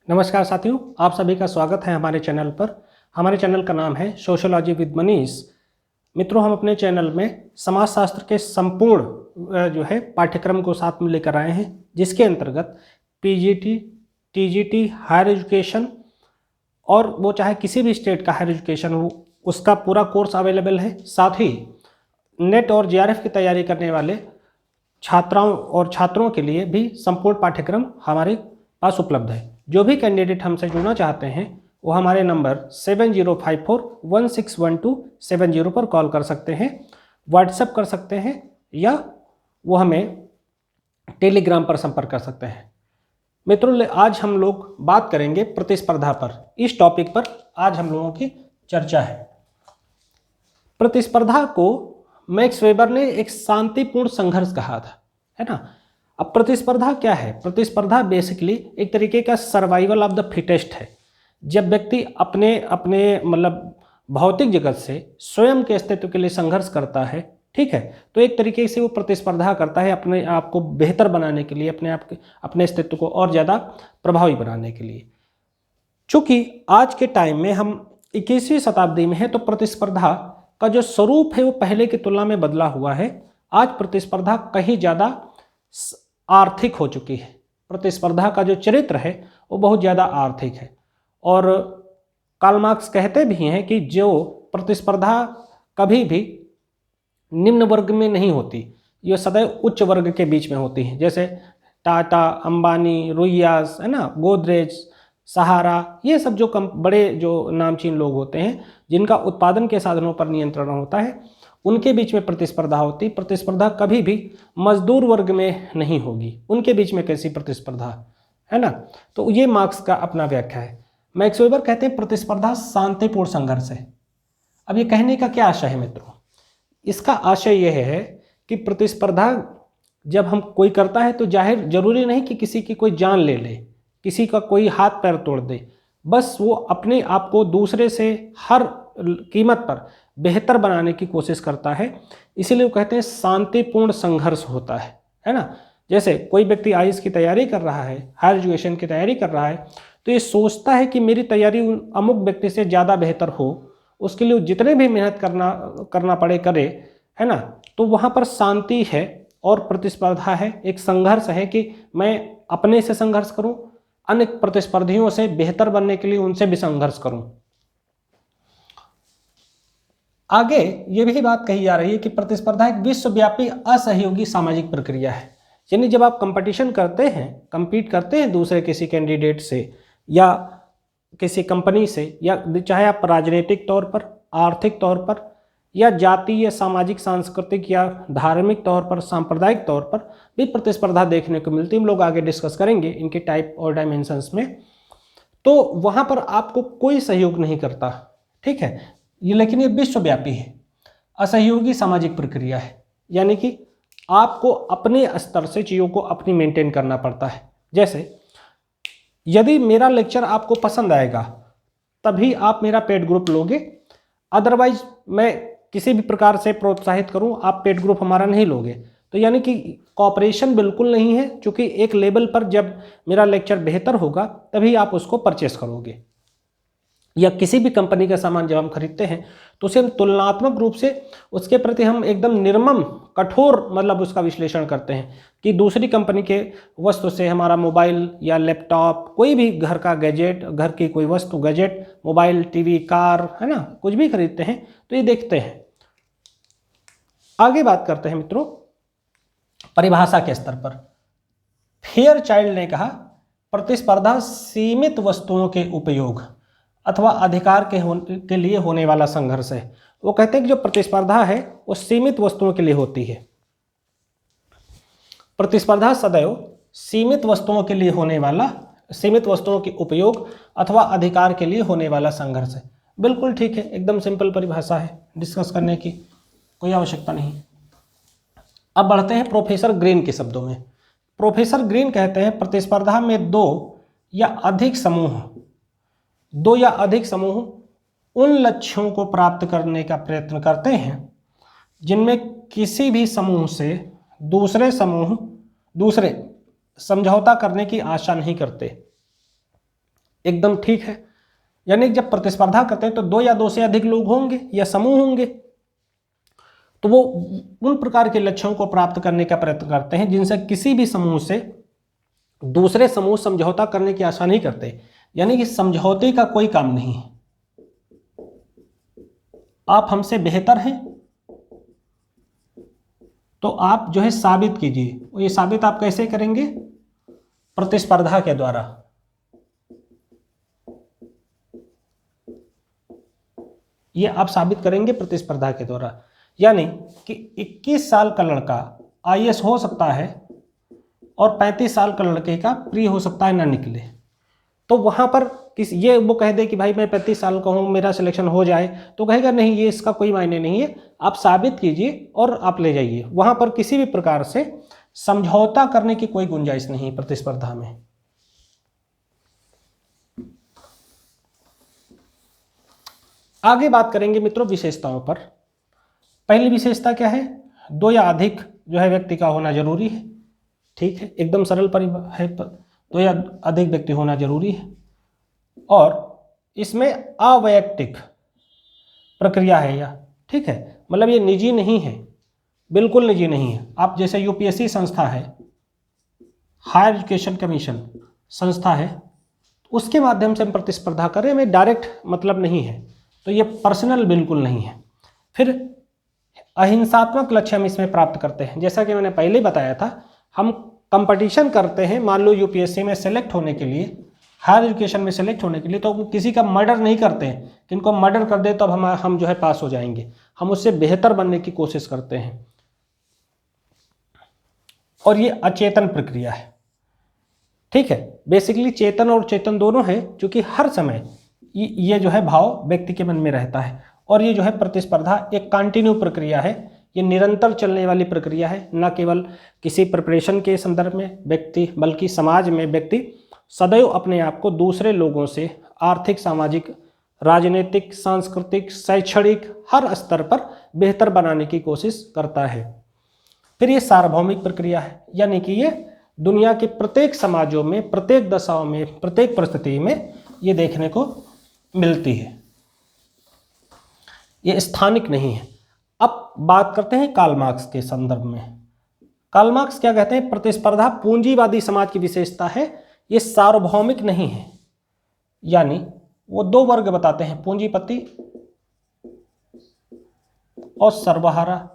नमस्कार साथियों, आप सभी का स्वागत है हमारे चैनल पर। हमारे चैनल का नाम है सोशियोलॉजी विद मनीष। मित्रों, हम अपने चैनल में समाजशास्त्र के संपूर्ण जो है पाठ्यक्रम को साथ में लेकर आए हैं, जिसके अंतर्गत पीजीटी, टीजीटी, हायर एजुकेशन और वो चाहे किसी भी स्टेट का हायर एजुकेशन हो, उसका पूरा कोर्स अवेलेबल है। साथ ही नेट और जेआरएफ की तैयारी करने वाले छात्राओं और छात्रों के लिए भी संपूर्ण पाठ्यक्रम हमारे पास उपलब्ध है। जो भी कैंडिडेट हमसे जुड़ना चाहते हैं वो हमारे नंबर 7054161270 पर कॉल कर सकते हैं, व्हाट्सएप कर सकते हैं या वो हमें टेलीग्राम पर संपर्क कर सकते हैं। मित्रों, आज हम लोग बात करेंगे प्रतिस्पर्धा पर। इस टॉपिक पर आज हम लोगों की चर्चा है। प्रतिस्पर्धा को मैक्स वेबर ने एक शांतिपूर्ण संघर्ष कहा था, है ना। अब प्रतिस्पर्धा क्या है? प्रतिस्पर्धा बेसिकली एक तरीके का सर्वाइवल ऑफ द फिटेस्ट है। जब व्यक्ति अपने अपने मतलब भौतिक जगत से स्वयं के अस्तित्व के लिए संघर्ष करता है, ठीक है, तो एक तरीके से वो प्रतिस्पर्धा करता है अपने आप को बेहतर बनाने के लिए, अपने अस्तित्व को और ज़्यादा प्रभावी बनाने के लिए। चूँकि आज के टाइम में हम 21वीं शताब्दी में हैं, तो प्रतिस्पर्धा का जो स्वरूप है वो पहले की तुलना में बदला हुआ है। आज प्रतिस्पर्धा कहीं ज़्यादा आर्थिक हो चुकी है। प्रतिस्पर्धा का जो चरित्र है वो बहुत ज़्यादा आर्थिक है। और कार्ल मार्क्स कहते भी हैं कि जो प्रतिस्पर्धा कभी भी निम्न वर्ग में नहीं होती, ये सदैव उच्च वर्ग के बीच में होती है। जैसे टाटा, अंबानी, रुइयास, है ना, गोदरेज, सहारा, ये सब जो बड़े जो नामचीन लोग होते हैं जिनका उत्पादन के साधनों पर नियंत्रण होता है, उनके बीच में प्रतिस्पर्धा होती। प्रतिस्पर्धा कभी भी मजदूर वर्ग में नहीं होगी, उनके बीच में कैसी प्रतिस्पर्धा, है ना। तो ये मार्क्स का अपना व्याख्या है। मैक्स वेबर कहते हैं प्रतिस्पर्धा शांतिपूर्ण संघर्ष है। अब ये कहने का क्या आशय है मित्रों? इसका आशय यह है कि प्रतिस्पर्धा जब हम कोई करता है तो जाहिर जरूरी नहीं कि किसी की कोई जान ले ले, किसी का कोई हाथ पैर तोड़ दे, बस वो अपने आप को दूसरे से हर कीमत पर बेहतर बनाने की कोशिश करता है। इसीलिए वो कहते हैं शांतिपूर्ण संघर्ष होता है ना। जैसे कोई व्यक्ति आईएएस की तैयारी कर रहा है, हायर एजुकेशन की तैयारी कर रहा है, तो ये सोचता है कि मेरी तैयारी उन अमुक व्यक्ति से ज़्यादा बेहतर हो, उसके लिए जितने भी मेहनत करना पड़े करे, है ना। तो वहाँ पर शांति है और प्रतिस्पर्धा है, एक संघर्ष है कि मैं अपने से संघर्ष करूँ, अन्य प्रतिस्पर्धियों से बेहतर बनने के लिए उनसे भी संघर्ष करूं। आगे ये भी बात कही जा रही है कि प्रतिस्पर्धा एक विश्वव्यापी असहयोगी सामाजिक प्रक्रिया है। यानी जब आप कंपटीशन करते हैं, compete करते हैं दूसरे किसी कैंडिडेट से या किसी कंपनी से, या चाहे आप राजनीतिक तौर पर, आर्थिक तौर पर, या जातीय, सामाजिक, सांस्कृतिक या धार्मिक तौर पर, सांप्रदायिक तौर पर भी प्रतिस्पर्धा देखने को मिलती है। हम लोग आगे डिस्कस करेंगे इनके टाइप और डायमेंशंस में। तो वहाँ पर आपको कोई सहयोग नहीं करता, ठीक है, लेकिन ये विश्वव्यापी है, असहयोगी सामाजिक प्रक्रिया है। यानी कि आपको अपने स्तर से चीज़ों को अपनी मेंटेन करना पड़ता है। जैसे यदि मेरा लेक्चर आपको पसंद आएगा तभी आप मेरा पेड ग्रुप लोगे, अदरवाइज मैं किसी भी प्रकार से प्रोत्साहित करूं, आप पेड ग्रुप हमारा नहीं लोगे। तो यानी कि कॉपरेशन बिल्कुल नहीं है, क्योंकि एक लेवल पर जब मेरा लेक्चर बेहतर होगा तभी आप उसको परचेस करोगे। या किसी भी कंपनी का सामान जब हम खरीदते हैं तो उसे हम तुलनात्मक रूप से उसके प्रति हम एकदम निर्मम, कठोर मतलब उसका विश्लेषण करते हैं कि दूसरी कंपनी के वस्तु से हमारा मोबाइल या लैपटॉप, कोई भी घर का गैजेट, घर की कोई वस्तु, गैजेट, मोबाइल, टीवी, कार, है ना, कुछ भी खरीदते हैं तो ये देखते हैं। आगे बात करते हैं मित्रों परिभाषा के स्तर पर। फेयर चाइल्ड ने कहा प्रतिस्पर्धा सीमित वस्तुओं के उपयोग अथवा अधिकार के लिए होने वाला संघर्ष है। वो कहते हैं कि जो प्रतिस्पर्धा है वो सीमित वस्तुओं के लिए होती है। प्रतिस्पर्धा सदैव सीमित वस्तुओं के लिए होने वाला, सीमित वस्तुओं के उपयोग अथवा अधिकार के लिए होने वाला संघर्ष है। बिल्कुल ठीक है, एकदम सिंपल परिभाषा है, डिस्कस करने की कोई आवश्यकता नहीं। अब बढ़ते हैं प्रोफेसर ग्रीन के शब्दों में। प्रोफेसर ग्रीन कहते हैं प्रतिस्पर्धा में दो या अधिक समूह उन लक्ष्यों को प्राप्त करने का प्रयत्न करते हैं जिनमें किसी भी समूह से दूसरे समझौता करने की आशा नहीं करते। एकदम ठीक है। यानी जब प्रतिस्पर्धा करते हैं तो 2 या 2 से अधिक लोग होंगे या समूह होंगे, तो वो उन प्रकार के लक्ष्यों को प्राप्त करने का प्रयत्न करते हैं जिनसे किसी भी समूह से दूसरे समूह समझौता करने की आशा नहीं करते। यानी कि समझौते का कोई काम नहीं है। आप हमसे बेहतर हैं तो आप जो है साबित कीजिए। और ये साबित आप कैसे करेंगे? प्रतिस्पर्धा के द्वारा। ये आप साबित करेंगे प्रतिस्पर्धा के द्वारा। यानी कि 21 साल का लड़का आईएएस हो सकता है और 35 साल का लड़के का प्री हो सकता है ना निकले। तो वहां पर ये वो कह दे कि भाई मैं 35 साल का हूं, मेरा सिलेक्शन हो जाए, तो कहेगा नहीं, ये इसका कोई मायने नहीं है, आप साबित कीजिए और आप ले जाइए। वहां पर किसी भी प्रकार से समझौता करने की कोई गुंजाइश नहीं है प्रतिस्पर्धा में। आगे बात करेंगे मित्रों विशेषताओं पर। पहली विशेषता क्या है? 2 या अधिक जो है व्यक्ति का होना जरूरी है। ठीक है, एकदम सरल परिभाषा है, 2 या अधिक व्यक्ति होना जरूरी है। और इसमें अवैयक्तिक प्रक्रिया है यह। ठीक है, मतलब ये निजी नहीं है, बिल्कुल निजी नहीं है। आप जैसे यूपीएससी संस्था है, हायर एजुकेशन कमीशन संस्था है, उसके माध्यम से हम प्रतिस्पर्धा करें, हमें डायरेक्ट मतलब नहीं है, तो ये पर्सनल बिल्कुल नहीं है। फिर अहिंसात्मक लक्ष्य हम इसमें प्राप्त करते हैं। जैसा कि मैंने पहले बताया था, हम कंपटीशन करते हैं, मान लो यूपीएससी में सेलेक्ट होने के लिए, हायर एजुकेशन में सेलेक्ट होने के लिए, तो किसी का मर्डर नहीं करते हैं कि इनको मर्डर कर दे तो अब हम जो है पास हो जाएंगे। हम उससे बेहतर बनने की कोशिश करते हैं। और ये अचेतन प्रक्रिया है। ठीक है, बेसिकली चेतन और चेतन दोनों है, क्योंकि हर समय ये जो है भाव व्यक्ति के मन में रहता है। और ये जो है प्रतिस्पर्धा एक कंटिन्यू प्रक्रिया है, ये निरंतर चलने वाली प्रक्रिया है, न केवल किसी प्रिपरेशन के संदर्भ में व्यक्ति, बल्कि समाज में व्यक्ति सदैव अपने आप को दूसरे लोगों से आर्थिक, सामाजिक, राजनीतिक, सांस्कृतिक, शैक्षणिक हर स्तर पर बेहतर बनाने की कोशिश करता है। फिर ये सार्वभौमिक प्रक्रिया है, यानी कि ये दुनिया के प्रत्येक समाजों में, प्रत्येक दशाओं में, प्रत्येक परिस्थिति में ये देखने को मिलती है, ये स्थानिक नहीं है। अब बात करते हैं कार्ल मार्क्स के संदर्भ में। कार्ल मार्क्स क्या कहते हैं? प्रतिस्पर्धा पूंजीवादी समाज की विशेषता है, ये सार्वभौमिक नहीं है। यानी वो 2 वर्ग बताते हैं, पूंजीपति और सर्वहारा।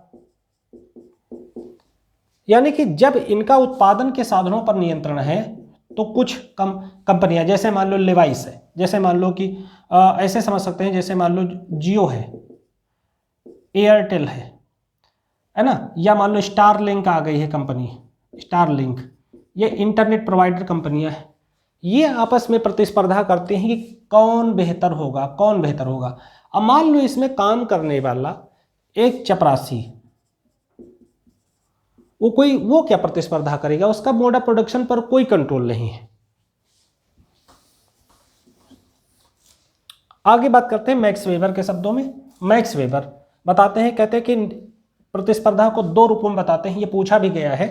यानी कि जब इनका उत्पादन के साधनों पर नियंत्रण है तो कुछ कंपनियां, जैसे मान लो लेवाइस है, जैसे मान लो कि ऐसे समझ सकते हैं, जैसे मान लो जियो है, एयरटेल है ना, या मान लो स्टारलिंक आ गई है कंपनी, स्टारलिंक, ये इंटरनेट प्रोवाइडर कंपनियां हैं। ये आपस में प्रतिस्पर्धा करते हैं कि कौन बेहतर होगा, कौन बेहतर होगा। अब मान लो इसमें काम करने वाला एक चपरासी, वो क्या प्रतिस्पर्धा करेगा? उसका मोड ऑफ प्रोडक्शन पर कोई कंट्रोल नहीं है। आगे बात करते हैं मैक्स वेबर के शब्दों में। मैक्स वेबर बताते हैं, कहते हैं कि प्रतिस्पर्धा को 2 रूपों में बताते हैं, ये पूछा भी गया है,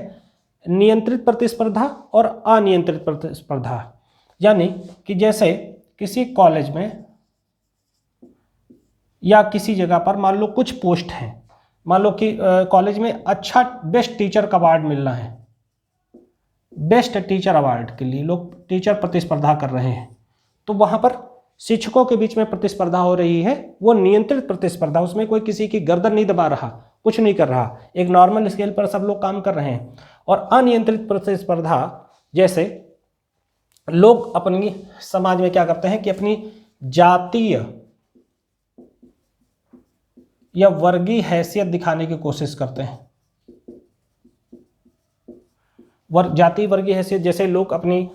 नियंत्रित प्रतिस्पर्धा और अनियंत्रित प्रतिस्पर्धा। यानी कि जैसे किसी कॉलेज में या किसी जगह पर मान लो कुछ पोस्ट हैं, मान लो कि कॉलेज में अच्छा बेस्ट टीचर का अवार्ड मिलना है, बेस्ट टीचर अवार्ड के लिए लोग टीचर प्रतिस्पर्धा कर रहे हैं, तो वहाँ पर शिक्षकों के बीच में प्रतिस्पर्धा हो रही है, वो नियंत्रित प्रतिस्पर्धा, उसमें कोई किसी की गर्दन नहीं दबा रहा, कुछ नहीं कर रहा, एक नॉर्मल स्केल पर सब लोग काम कर रहे हैं। और अनियंत्रित प्रतिस्पर्धा, जैसे लोग अपनी समाज में क्या करते हैं कि अपनी जातीय या वर्गीय हैसियत दिखाने की कोशिश करते हैं। जाति वर्गीय हैसियत, जैसे लोग अपनी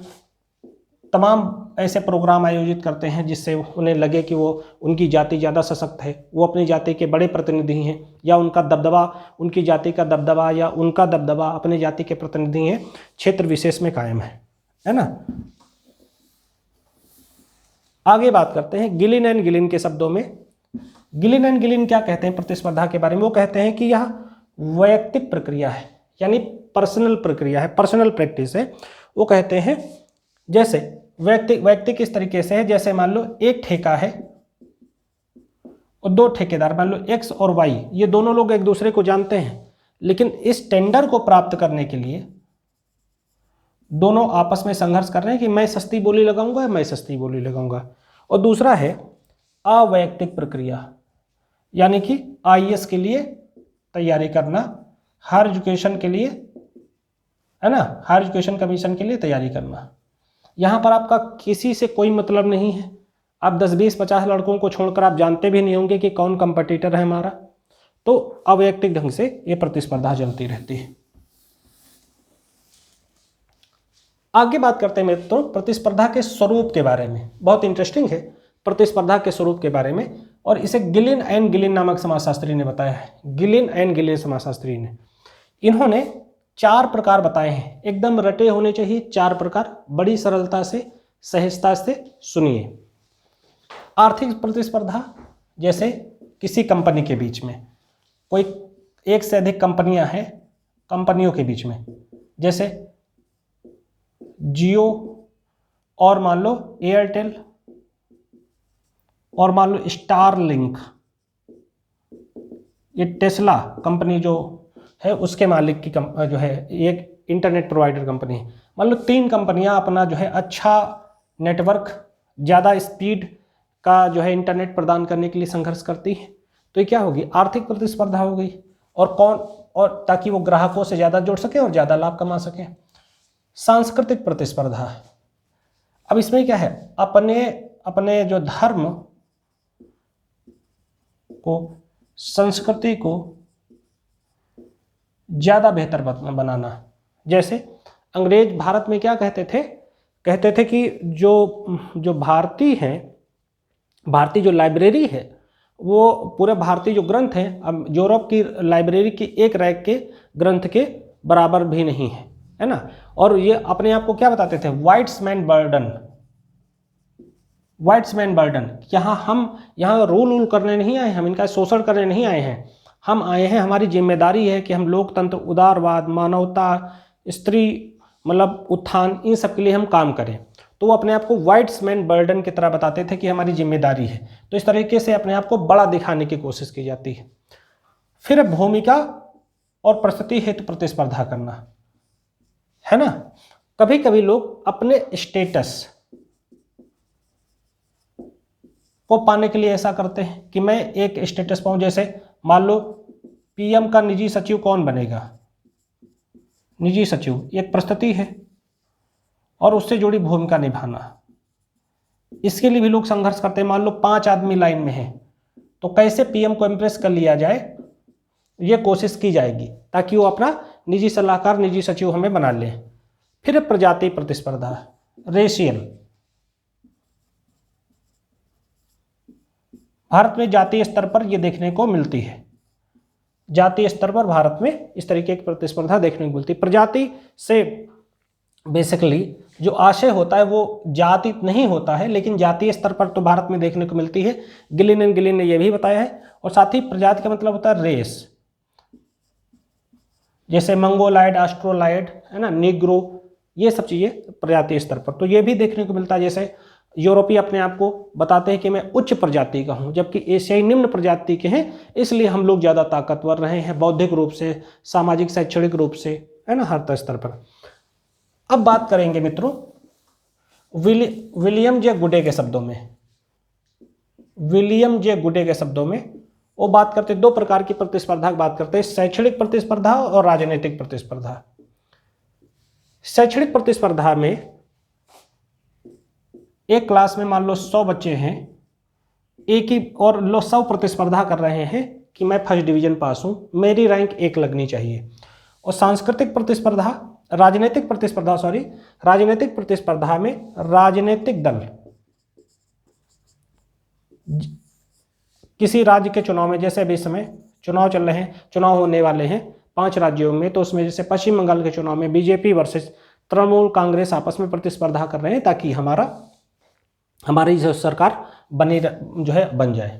तमाम ऐसे प्रोग्राम आयोजित करते हैं जिससे उन्हें लगे कि वो उनकी जाति ज़्यादा सशक्त है, वो अपनी जाति के बड़े प्रतिनिधि हैं, या उनका दबदबा, उनकी जाति का दबदबा या उनका दबदबा अपने जाति के प्रतिनिधि हैं, क्षेत्र विशेष में कायम है ना। आगे बात करते हैं गिलिन एंड गिलिन के शब्दों में। गिलिन एंड गिलिन क्या कहते हैं प्रतिस्पर्धा के बारे में? वो कहते हैं कि यह वैयक्तिक प्रक्रिया है, यानी पर्सनल प्रक्रिया है, पर्सनल प्रैक्टिस है। वो कहते हैं जैसे व्यक्ति किस तरीके से है, जैसे मान लो एक ठेका है और दो ठेकेदार, मान लो एक्स और वाई, ये दोनों लोग एक दूसरे को जानते हैं, लेकिन इस टेंडर को प्राप्त करने के लिए दोनों आपस में संघर्ष कर रहे हैं कि मैं सस्ती बोली लगाऊंगा या मैं सस्ती बोली लगाऊंगा। और दूसरा है अवैयक्तिक प्रक्रिया, यानी कि आईएएस के लिए तैयारी करना, हायर एजुकेशन के लिए, है ना, हायर एजुकेशन कमीशन के लिए तैयारी करना। यहाँ पर आपका किसी से कोई मतलब नहीं है, आप 10 20 50 लड़कों को छोड़कर आप जानते भी नहीं होंगे कि कौन कंपटीटर है हमारा। तो अवैयक्तिक ढंग से ये प्रतिस्पर्धा चलती रहती है। आगे बात करते हैं मित्रों प्रतिस्पर्धा के स्वरूप के बारे में, बहुत इंटरेस्टिंग है प्रतिस्पर्धा के स्वरूप के बारे में, और इसे गिलिन एंड गिलिन नामक समाजशास्त्री ने बताया है। गिलिन एंड गिलिन समाजशास्त्री ने, इन्होंने 4 प्रकार बताए हैं, एकदम रटे होने चाहिए 4 प्रकार, बड़ी सरलता से सहजता से सुनिए। आर्थिक प्रतिस्पर्धा, जैसे किसी कंपनी के बीच में, कोई एक से अधिक कंपनियां हैं, कंपनियों के बीच में, जैसे जियो और मान लो एयरटेल और मान लो स्टारलिंक, ये टेस्ला कंपनी जो है उसके मालिक की जो है एक इंटरनेट प्रोवाइडर कंपनी है। मान लो 3 कंपनियां अपना जो है अच्छा नेटवर्क, ज़्यादा स्पीड का जो है इंटरनेट प्रदान करने के लिए संघर्ष करती है, तो ये क्या होगी, आर्थिक प्रतिस्पर्धा हो गई। और ताकि वो ग्राहकों से ज़्यादा जुड़ सके और ज़्यादा लाभ कमा सके। सांस्कृतिक प्रतिस्पर्धा, अब इसमें क्या है, अपने जो धर्म को, संस्कृति को ज़्यादा बेहतर बनाना। जैसे अंग्रेज भारत में क्या कहते थे कि जो भारतीय हैं, भारतीय जो लाइब्रेरी है वो पूरे भारतीय जो ग्रंथ हैं अब यूरोप की लाइब्रेरी की एक रैक के ग्रंथ के बराबर भी नहीं है ना। और ये अपने आप को क्या बताते थे, व्हाइट्समैन बर्डन। यहाँ रूल करने नहीं आए, हम इनका शोषण करने नहीं आए हैं, हम आए हैं, हमारी जिम्मेदारी है कि हम लोकतंत्र, उदारवाद, मानवता, स्त्री मतलब उत्थान, इन सब के लिए हम काम करें। तो वो अपने आप को व्हाइट्समैन बर्डन की तरह बताते थे कि हमारी जिम्मेदारी है। तो इस तरीके से अपने आप को बड़ा दिखाने की कोशिश की जाती है। फिर भूमिका और प्रस्तुति हेतु प्रतिस्पर्धा करना, है ना। कभी कभी लोग अपने स्टेटस को पाने के लिए ऐसा करते हैं कि मैं एक स्टेटस पाऊं, जैसे मान लो पीएम का निजी सचिव कौन बनेगा, निजी सचिव एक प्रस्तुति है और उससे जुड़ी भूमिका निभाना। इसके लिए भी लोग संघर्ष करते हैं। मान लो 5 आदमी लाइन में हैं, तो कैसे पीएम को इम्प्रेस कर लिया जाए, ये कोशिश की जाएगी ताकि वो अपना निजी सलाहकार, निजी सचिव हमें बना ले। फिर प्रजाति प्रतिस्पर्धा, रेशियल, भारत में जातीय स्तर पर यह देखने को मिलती है। जातीय स्तर पर भारत में इस तरीके की प्रतिस्पर्धा देखने को मिलती है। प्रजाति से बेसिकली जो आशय होता है वो जाति नहीं होता है, लेकिन जातीय स्तर पर तो भारत में देखने को मिलती है। गिलिन एंड गिलिन ने यह भी बताया है। और साथ ही प्रजाति का मतलब होता है रेस, जैसे मंगोलाइड, ऑस्ट्रोलाइड, है ना, निग्रो, ये सब चीजें प्रजातीय स्तर पर तो ये भी देखने को मिलता है। जैसे यूरोपीय अपने आप को बताते हैं कि मैं उच्च प्रजाति का हूं, जबकि एशियाई निम्न प्रजाति के हैं, इसलिए हम लोग ज्यादा ताकतवर रहे हैं बौद्धिक रूप से, सामाजिक शैक्षणिक रूप से, है ना, हर स्तर पर। अब बात करेंगे मित्रों विलियम जे गुडे के शब्दों में। विलियम जे गुडे के शब्दों में वो बात करते 2 प्रकार की प्रतिस्पर्धा की बात करते हैं, शैक्षणिक प्रतिस्पर्धा और राजनीतिक प्रतिस्पर्धा। शैक्षणिक प्रतिस्पर्धा में एक क्लास में मान लो 100 बच्चे हैं, एक ही और लोग 100 प्रतिस्पर्धा कर रहे हैं कि मैं फर्स्ट डिवीजन पास हूं, मेरी रैंक 1 लगनी चाहिए। और सांस्कृतिक प्रतिस्पर्धा, राजनीतिक प्रतिस्पर्धा में राजनीतिक दल किसी राज्य के चुनाव में, जैसे अभी समय चुनाव चल रहे हैं, चुनाव होने वाले हैं 5 राज्यों में, तो उसमें जैसे पश्चिम बंगाल के चुनाव में बीजेपी वर्सेस तृणमूल कांग्रेस आपस में प्रतिस्पर्धा कर रहे हैं ताकि हमारी जो सरकार बन जाए।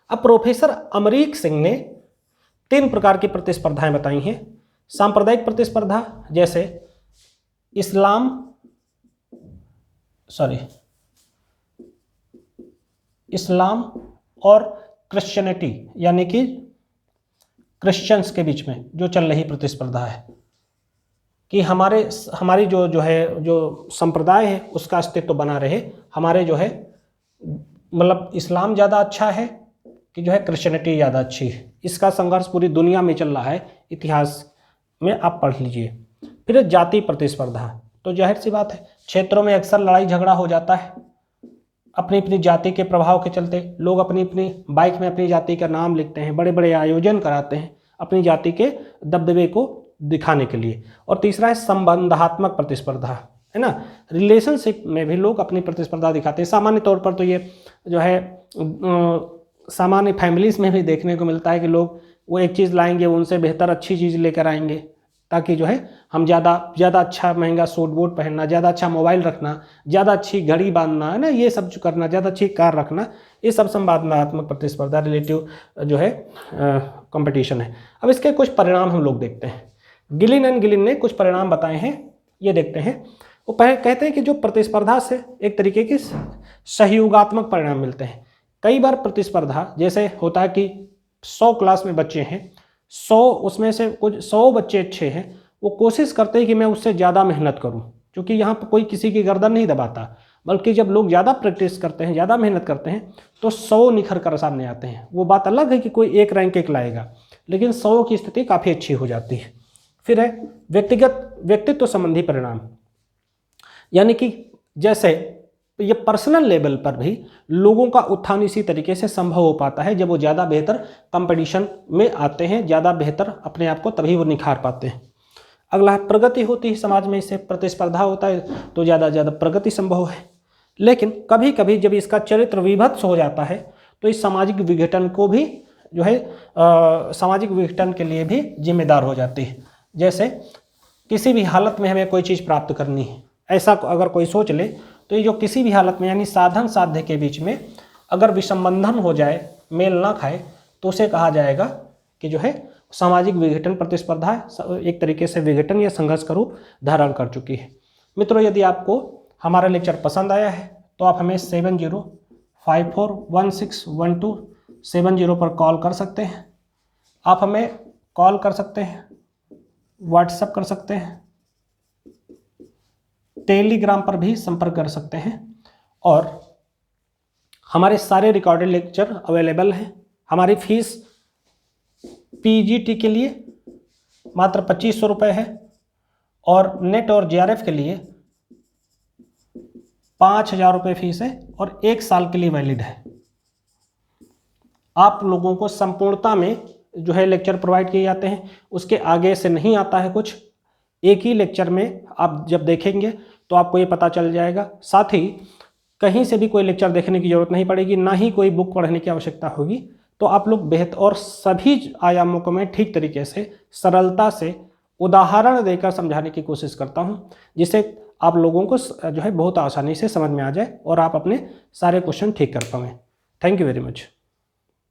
अब प्रोफेसर अमरीक सिंह ने 3 प्रकार की प्रतिस्पर्धाएं बताई हैं। सांप्रदायिक प्रतिस्पर्धा, जैसे इस्लाम, सॉरी इस्लाम और क्रिश्चियनिटी यानी कि क्रिश्चियंस के बीच में जो चल रही प्रतिस्पर्धा है कि हमारी जो संप्रदाय है उसका अस्तित्व बना रहे, हमारे जो है मतलब इस्लाम ज़्यादा अच्छा है कि जो है क्रिश्चियनिटी ज़्यादा अच्छी है। इसका संघर्ष पूरी दुनिया में चल रहा है, इतिहास में आप पढ़ लीजिए। फिर जाति प्रतिस्पर्धा, तो जाहिर सी बात है क्षेत्रों में अक्सर लड़ाई झगड़ा हो जाता है अपनी अपनी जाति के प्रभाव के चलते। लोग अपनी अपनी बाइक में अपनी जाति का नाम लिखते हैं, बड़े बड़े आयोजन कराते हैं अपनी जाति के दबदबे को दिखाने के लिए। और तीसरा है संबंधात्मक प्रतिस्पर्धा, है ना, रिलेशनशिप में भी लोग अपनी प्रतिस्पर्धा दिखाते हैं। सामान्य तौर पर तो ये जो है सामान्य फैमिलीज़ में भी देखने को मिलता है कि लोग वो एक चीज़ लाएंगे, उनसे बेहतर अच्छी चीज़ लेकर आएंगे ताकि जो है हम ज़्यादा अच्छा महंगा सूट बूट पहनना, ज़्यादा अच्छा मोबाइल रखना, ज़्यादा अच्छी घड़ी बांधना, है ना, ये सब जो करना, ज़्यादा अच्छी कार रखना, ये सब संवादात्मक प्रतिस्पर्धा रिलेटिव जो है कंपटीशन है। अब इसके कुछ परिणाम हम लोग देखते हैं। गिलिन एंड गिलिन ने कुछ परिणाम बताए हैं, ये देखते हैं। वो कहते हैं कि जो प्रतिस्पर्धा से एक तरीके के सहयोगात्मक परिणाम मिलते हैं। कई बार प्रतिस्पर्धा जैसे होता है कि 100 क्लास में बच्चे हैं, 100 उसमें से कुछ 100 बच्चे अच्छे हैं, वो कोशिश करते हैं कि मैं उससे ज़्यादा मेहनत करूं, क्योंकि यहाँ पर कोई किसी की गर्दन नहीं दबाता, बल्कि जब लोग ज़्यादा प्रैक्टिस करते हैं, ज़्यादा मेहनत करते हैं तो 100 निखर कर सामने आते हैं। वो बात अलग है कि कोई एक रैंक एक लाएगा, लेकिन 100 की स्थिति काफ़ी अच्छी हो जाती है। फिर है व्यक्तित्व संबंधी परिणाम, यानी कि जैसे ये पर्सनल लेवल पर भी लोगों का उत्थान इसी तरीके से संभव हो पाता है जब वो ज़्यादा बेहतर कंपटीशन में आते हैं, ज़्यादा बेहतर अपने आप को तभी वो निखार पाते हैं। अगला है प्रगति होती है समाज में, इससे प्रतिस्पर्धा होता है तो ज़्यादा प्रगति संभव है। लेकिन कभी कभी जब इसका चरित्र विभत्स हो जाता है तो इस सामाजिक विघटन को भी जो है सामाजिक विघटन के लिए भी जिम्मेदार हो जाती है। जैसे किसी भी हालत में हमें कोई चीज़ प्राप्त करनी है, ऐसा अगर कोई सोच ले तो ये जो किसी भी हालत में यानी साधन साध्य के बीच में अगर विसंबंधन हो जाए, मेल ना खाए, तो उसे कहा जाएगा कि जो है सामाजिक विघटन प्रतिस्पर्धा एक तरीके से विघटन या संघर्ष का रूप धारण कर चुकी है। मित्रों, यदि आपको हमारा लेक्चर पसंद आया है तो आप हमें 7054161270 पर कॉल कर सकते हैं। आप हमें कॉल कर सकते हैं, व्हाट्सएप कर सकते हैं, टेलीग्राम पर भी संपर्क कर सकते हैं और हमारे सारे रिकॉर्डेड लेक्चर अवेलेबल हैं। हमारी फीस पीजीटी के लिए मात्र 2500 रुपये है और नेट और जेआरएफ के लिए 5000 रुपये फीस है और 1 साल के लिए वैलिड है। आप लोगों को संपूर्णता में जो है लेक्चर प्रोवाइड किए जाते हैं, उसके आगे से नहीं आता है कुछ। एक ही लेक्चर में आप जब देखेंगे तो आपको ये पता चल जाएगा। साथ ही कहीं से भी कोई लेक्चर देखने की ज़रूरत नहीं पड़ेगी, ना ही कोई बुक पढ़ने की आवश्यकता होगी। तो आप लोग बेहतर और सभी आयामों को मैं ठीक तरीके से सरलता से उदाहरण देकर समझाने की कोशिश करता हूँ, जिससे आप लोगों को जो है बहुत आसानी से समझ में आ जाए और आप अपने सारे क्वेश्चन ठीक कर पाएँ। Thank you very much.